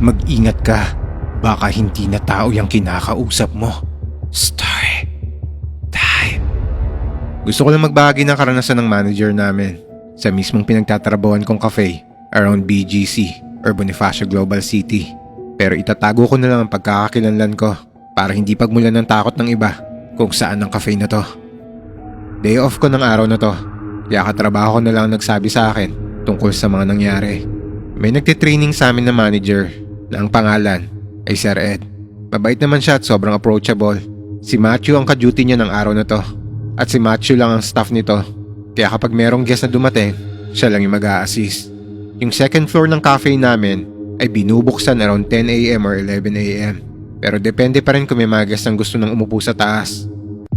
Mag-ingat ka. Baka hindi na tao yung kinakausap mo. Story time. Gusto ko lang magbahagi ng karanasan ng manager namin sa mismong pinagtatrabahuan kong cafe around BGC or Bonifacio Global City. Pero itatago ko na lang ang pagkakakilanlan ko para hindi pagmulan ng takot ng iba kung saan ang cafe na to. Day off ko ng araw na to, kaya katrabaho ko na lang nagsabi sa akin tungkol sa mga nangyari. May nagtitraining sa amin na manager na ang pangalan ay Sir Ed. Mabait naman siya at sobrang approachable. Si Matthew ang ka-duty niya ng araw na to at si Matthew lang ang staff nito. Kaya kapag merong guest na dumating, siya lang yung mag-a-assist. Yung second floor ng cafe namin ay binubuksan around 10 AM or 11 AM. Pero depende pa rin kung may mga guest ang gusto nang umupo sa taas.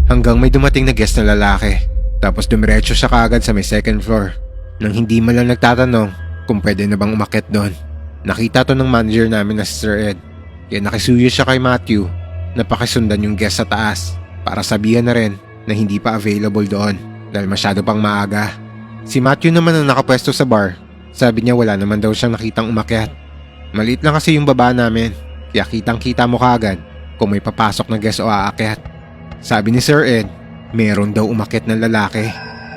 Hanggang may dumating na guest na lalaki. Tapos dumiretso siya kaagad sa may second floor nang hindi man lang nagtatanong kung pwede na bang umakyat doon. Nakita to ng manager namin na si Sir Ed. Kaya nakisuyo siya kay Matthew na pakisundan yung guest sa taas para sabihan na rin na hindi pa available doon dahil masyado pang maaga. Si Matthew naman ang nakapwesto sa bar. Sabi niya wala naman daw siyang nakitang umakyat. Maliit lang kasi yung baba namin kaya kitang kita mo kaagad kung may papasok na guest o aakyat. Sabi ni Sir Ed, meron daw umakyat na lalaki.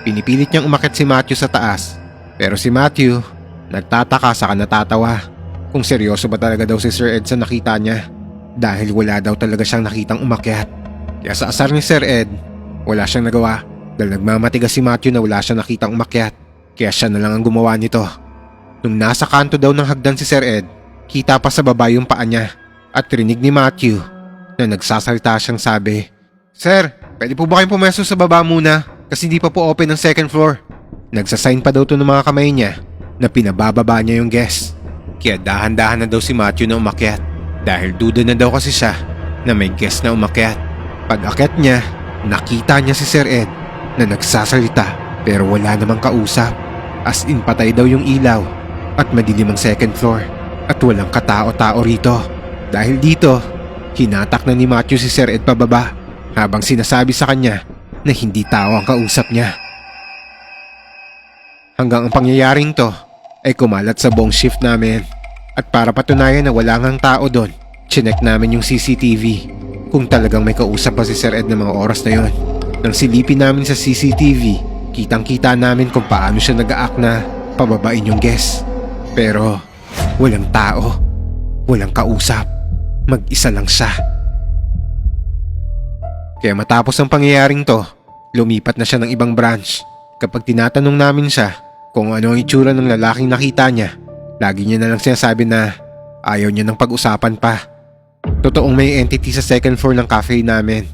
Pinipilit niyang umakyat si Matthew sa taas. Pero si Matthew, nagtataka saka natatawa kung seryoso ba talaga daw si Sir Ed sa nakita niya. Dahil wala daw talaga siyang nakitang umakyat. Kaya sa asar ni Sir Ed, wala siyang nagawa. Dahil nagmamatigas si Matthew na wala siyang nakitang umakyat. Kaya siya na lang ang gumawa nito. Nung nasa kanto daw ng hagdan si Sir Ed, kita pa sa baba yung paa niya. At rinig ni Matthew na nagsasalita siyang sabi, "Sir, pwede po ba kayong pumesto sa baba muna? Kasi hindi pa po open ang second floor." Nagsasign pa daw to ng mga kamay niya na pinabababa niya yung guest. Kaya dahan-dahan na daw si Matthew na umakyat. Dahil duda na daw kasi siya na may guest na umakyat. Pag akyat niya, nakita niya si Sir Ed na nagsasalita pero wala namang kausap. As in patay daw yung ilaw at madilim ang second floor. At walang katao-tao rito. Dahil dito, hinatak na ni Matthew si Sir Ed pababa habang sinasabi sa kanya na hindi tao ang kausap niya. Hanggang ang pangyayaring to ay kumalat sa buong shift namin. At para patunayan na wala ngang tao doon, chinek namin yung CCTV kung talagang may kausap pa si Sir Ed ng mga oras na yon. Nang silipin namin sa CCTV, kitang-kita namin kung paano siya nag-a-act na pababain yung guest. Pero walang tao, walang kausap, mag-isa lang siya. Kaya matapos ang pangyayaring to, lumipat na siya ng ibang branch. Kapag tinatanong namin siya kung ano ang itsura ng lalaking nakita niya, lagi niya na lang sinasabi na ayaw niya ng pag-usapan pa. Totoong may entity sa second floor ng cafe namin.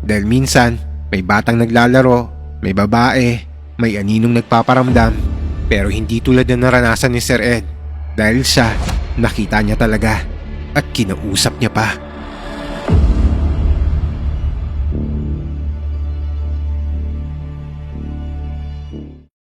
Dahil minsan, may batang naglalaro, may babae, may aninong nagpaparamdam. Pero hindi tulad na naranasan ni Sir Ed. Dahil siya, nakita niya talaga at kinausap niya pa.